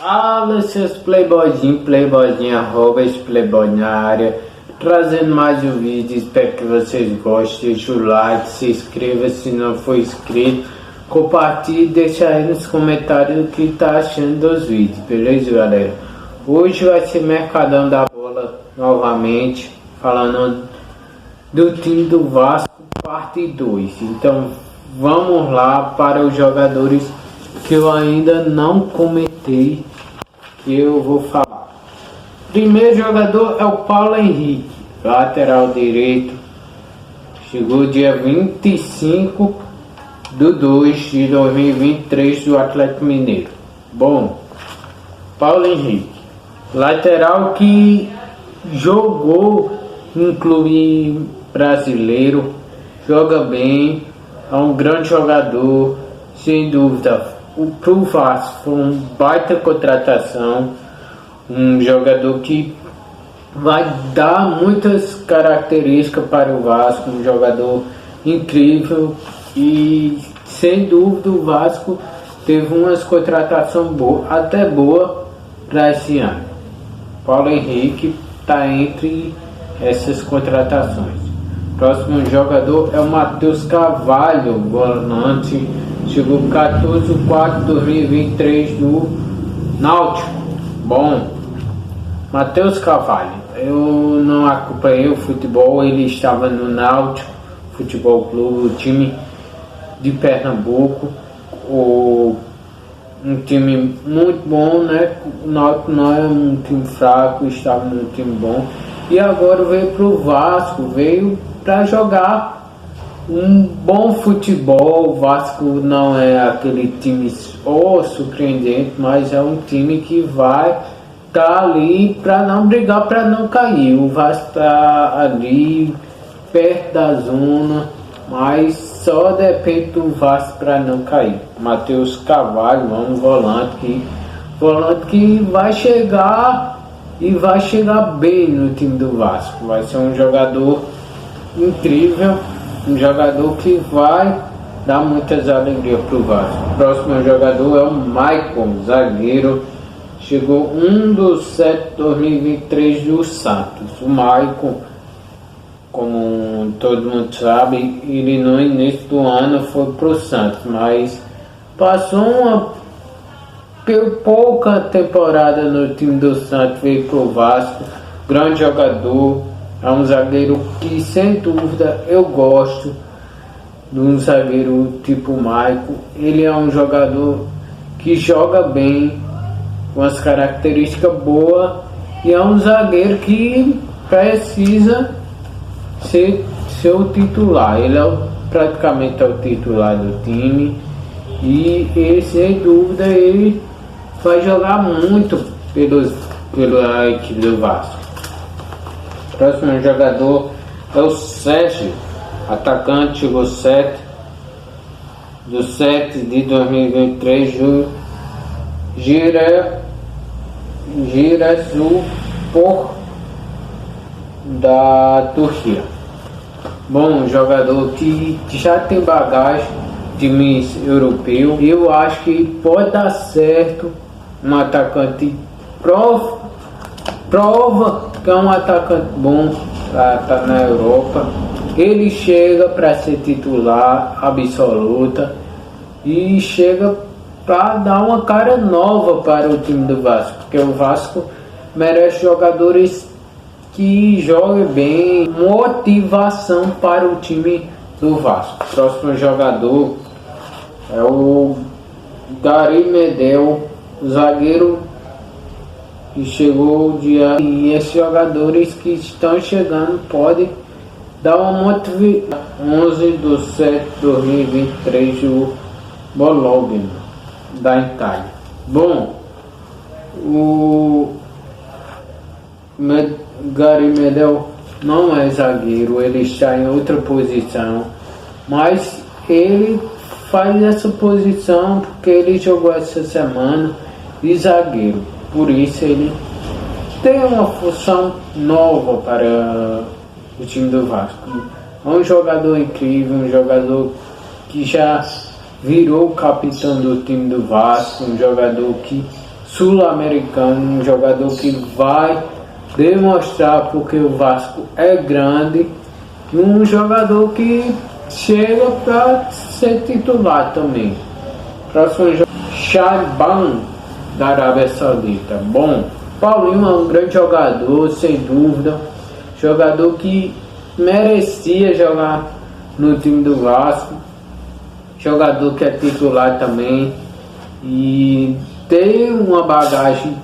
Fala seus playboyzinho, arroba esse playboy na área, trazendo mais um vídeo. Espero que vocês gostem, deixa o like, se inscreva se não for inscrito, compartilhe e deixa aí nos comentários o que tá achando dos vídeos, beleza galera? Hoje vai ser Mercadão da Bola novamente, falando do time do Vasco, parte 2. Então vamos lá para os jogadores que eu ainda não comentei, que eu vou falar. Primeiro jogador é o Paulo Henrique, lateral direito. Chegou dia 25/2/2023 do Atlético Mineiro. Bom, Paulo Henrique, lateral que jogou em clube brasileiro, joga bem, é um grande jogador, sem dúvida. Pro Vasco foi uma baita contratação, um jogador que vai dar muitas características para o Vasco, um jogador incrível e sem dúvida o Vasco teve umas contratações boas, até boa para esse ano. Paulo Henrique está entre essas contratações. Próximo jogador é o Matheus Carvalho, volante. Chegou 14/4/2023 do Náutico. Bom, Matheus Carvalho, eu não acompanhei o futebol, ele estava no Náutico Futebol Clube, o time de Pernambuco, um time muito bom, né? O Náutico não é um time fraco, estava num time bom. E agora veio para o Vasco, veio para jogar um bom futebol. O Vasco não é aquele time surpreendente, mas é um time que vai estar ali para não brigar, para não cair. O Vasco está ali perto da zona, mas só depende do Vasco para não cair. Matheus Carvalho, um volante que vai chegar e vai chegar bem no time do Vasco. Vai ser um jogador incrível, um jogador que vai dar muitas alegrias para o Vasco. O próximo jogador é o Maicon, zagueiro. Chegou 1/7/2023 do Santos. O Maicon, como todo mundo sabe, ele no início do ano foi para o Santos, mas passou uma pouca temporada no time do Santos, veio para o Vasco. Grande jogador. É um zagueiro que, sem dúvida, eu gosto de um zagueiro tipo Maicon. Ele é um jogador que joga bem, com as características boas, e é um zagueiro que precisa ser o titular. Ele praticamente é o titular do time e sem dúvida, ele vai jogar muito pela equipe do Vasco. Próximo jogador é o Sérgio, atacante, chegou 7/7/2023 do Giresunspor da Turquia. Bom, jogador que já tem bagagem de times europeu. Eu acho que pode dar certo. Um atacante prova que é um atacante bom para estar na Europa. Ele chega para ser titular absoluta e chega para dar uma cara nova para o time do Vasco, porque o Vasco merece jogadores que joguem bem, motivação para o time do Vasco. O próximo jogador é o Gary Medel, zagueiro que chegou e esses jogadores que estão chegando podem dar uma motivação. 11/7/2023 o Bologna da Itália. Bom, o Gary Medel não é zagueiro, ele está em outra posição, mas ele faz essa posição porque ele jogou essa semana de zagueiro. Por isso ele tem uma função nova para o time do Vasco. É um jogador incrível, um jogador que já virou capitão do time do Vasco, um jogador que sul-americano, um jogador que vai demonstrar porque o Vasco é grande, e um jogador que chega para ser titular também. Próximo jogo, Shaban, da Arábia Saudita. Bom, Paulinho é um grande jogador, sem dúvida, jogador que merecia jogar no time do Vasco, jogador que é titular também e tem uma bagagem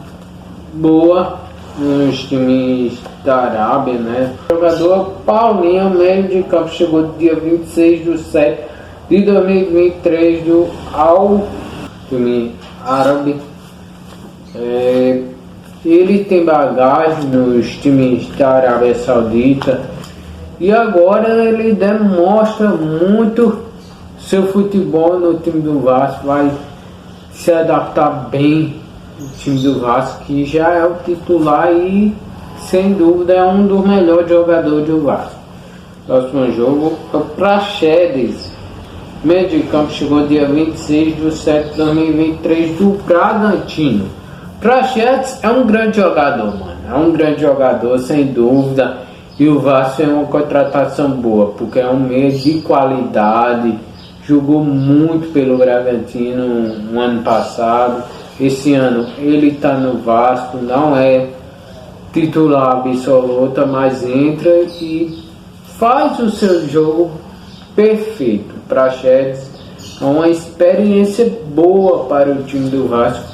boa nos times da Arábia, né? O jogador Paulinho, meio de campo, chegou dia 26 de 7 de 2023 do Al time árabe. Ele tem bagagem nos times da Arábia Saudita e agora ele demonstra muito seu futebol no time do Vasco, vai se adaptar bem no time do Vasco, que já é o titular e sem dúvida é um dos melhores jogadores do Vasco. Próximo jogo é o Praxedes, meio de campo, chegou dia 26 de 7 de 2023 do Bragantino. Praxedes é um grande jogador, mano, é um grande jogador sem dúvida, e o Vasco é uma contratação boa, porque é um meio de qualidade, jogou muito pelo Bragantino no ano passado. Esse ano ele está no Vasco, não é titular absoluta, mas entra e faz o seu jogo perfeito. Praxedes é uma experiência boa para o time do Vasco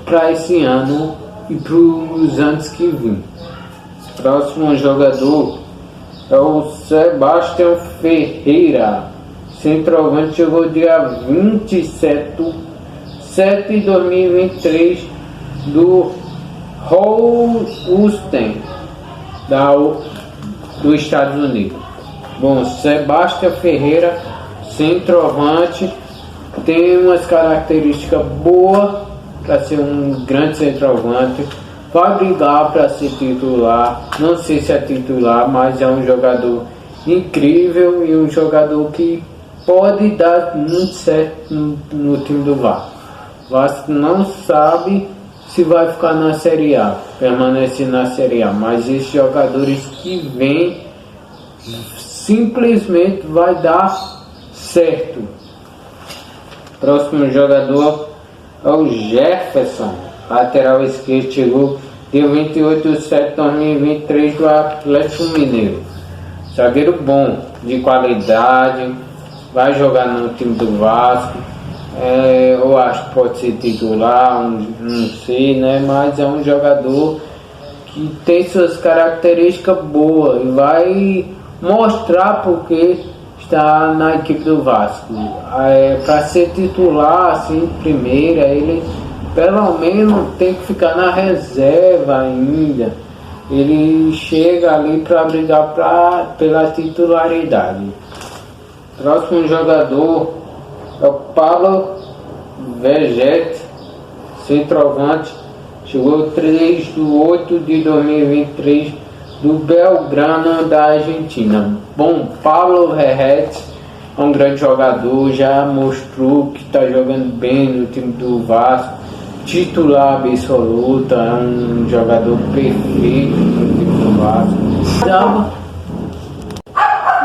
para esse ano e para os anos que vêm. Próximo jogador é o Sebastião Ferreira, centroavante, chegou dia 27 de 7 de 2023 do Houston dos Estados Unidos. Bom, Sebastião Ferreira, centroavante, tem umas características boas para ser um grande centroavante, vai brigar para ser titular, não sei se é titular, mas é um jogador incrível e um jogador que pode dar muito certo no time do Vasco. O Vasco não sabe se vai ficar na Série A, permanecer na Série A, mas esses jogadores que vêm simplesmente vai dar certo. Próximo jogador é o Jefferson, lateral esquerdo, chegou dia 28 de 7 de 2023 do Atlético Mineiro. Zagueiro bom, de qualidade, vai jogar no time do Vasco. Eu acho que pode ser titular, não sei, né? Mas é um jogador que tem suas características boas e vai mostrar porque está na equipe do Vasco. Para ser titular, assim, primeira, ele pelo menos tem que ficar na reserva ainda. Ele chega ali para brigar pela titularidade. Próximo jogador é o Paulo Veget, centroavante, chegou 3 de 8 de 2023 do Belgrano da Argentina. Bom, Paulo Veget é um grande jogador, já mostrou que está jogando bem no time do Vasco, titular absoluto, é um jogador perfeito no time do Vasco.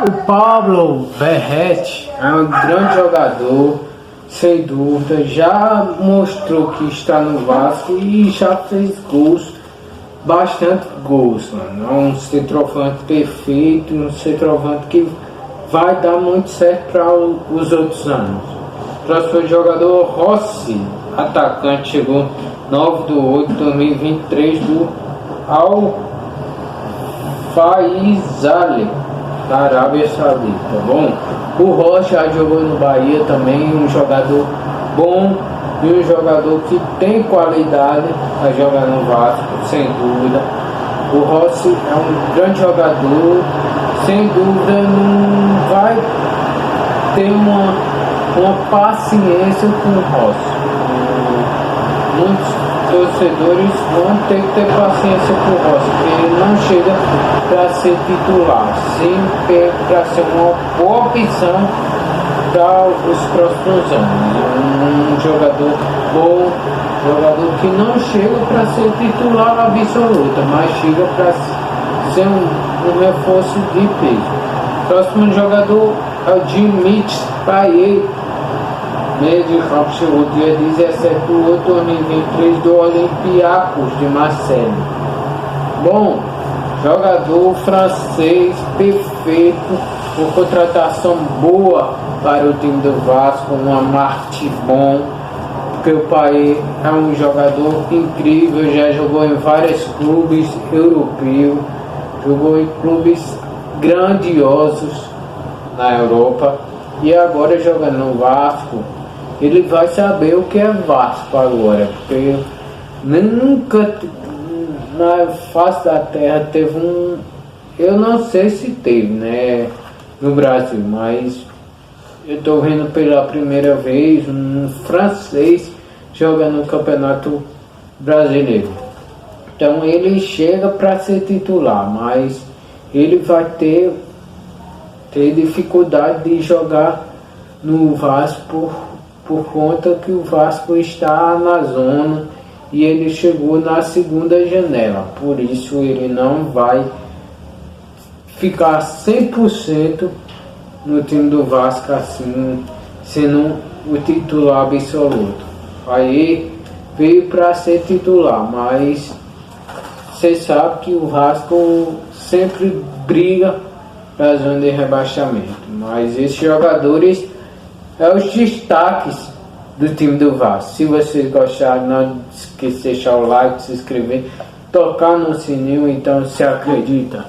O Pablo Verret é um grande jogador, sem dúvida, já mostrou que está no Vasco e já fez gols, bastante gols, mano. É um centroavante perfeito, um centroavante que vai dar muito certo para os outros anos. Próximo jogador, Rossi, atacante, chegou 9 de 8 de 2023 do Al Faisal da Arábia Saudita. Bom, o Rocha já jogou no Bahia também, um jogador bom e um jogador que tem qualidade para jogar no Vasco, sem dúvida. O Rossi é um grande jogador, sem dúvida não vai ter uma paciência com o Rossi. Muitos torcedores vão ter que ter paciência com o Rossi, porque ele não chega para ser titular, sim para ser uma boa opção para os próximos anos. Um jogador bom, jogador que não chega para ser titular absoluta, mas chega para ser um reforço de peso. Próximo jogador é o Dimitri Payet, meio de campo, chegou dia 17 de outubro de 2023 do Olympiacos de Marseille. Bom, jogador francês perfeito, uma contratação boa para o time do Vasco, uma marketing bom, porque o Payet é um jogador incrível, já jogou em vários clubes europeus, jogou em clubes grandiosos na Europa e agora jogando no Vasco. Ele vai saber o que é Vasco agora, porque nunca na face da terra teve um, eu não sei se teve, né, no Brasil, mas eu estou vendo pela primeira vez um francês jogando no Campeonato Brasileiro. Então ele chega para ser titular, mas ele vai ter dificuldade de jogar no Vasco por conta que o Vasco está na zona e ele chegou na segunda janela, por isso ele não vai ficar 100% no time do Vasco assim, sendo o titular absoluto. Aí veio para ser titular, mas você sabe que o Vasco sempre briga para a zona de rebaixamento, mas esses jogadores são os destaques do time do Vasco. Se vocês gostaram, não esqueça de deixar o like, se inscrever, tocar no sininho, então se acredita.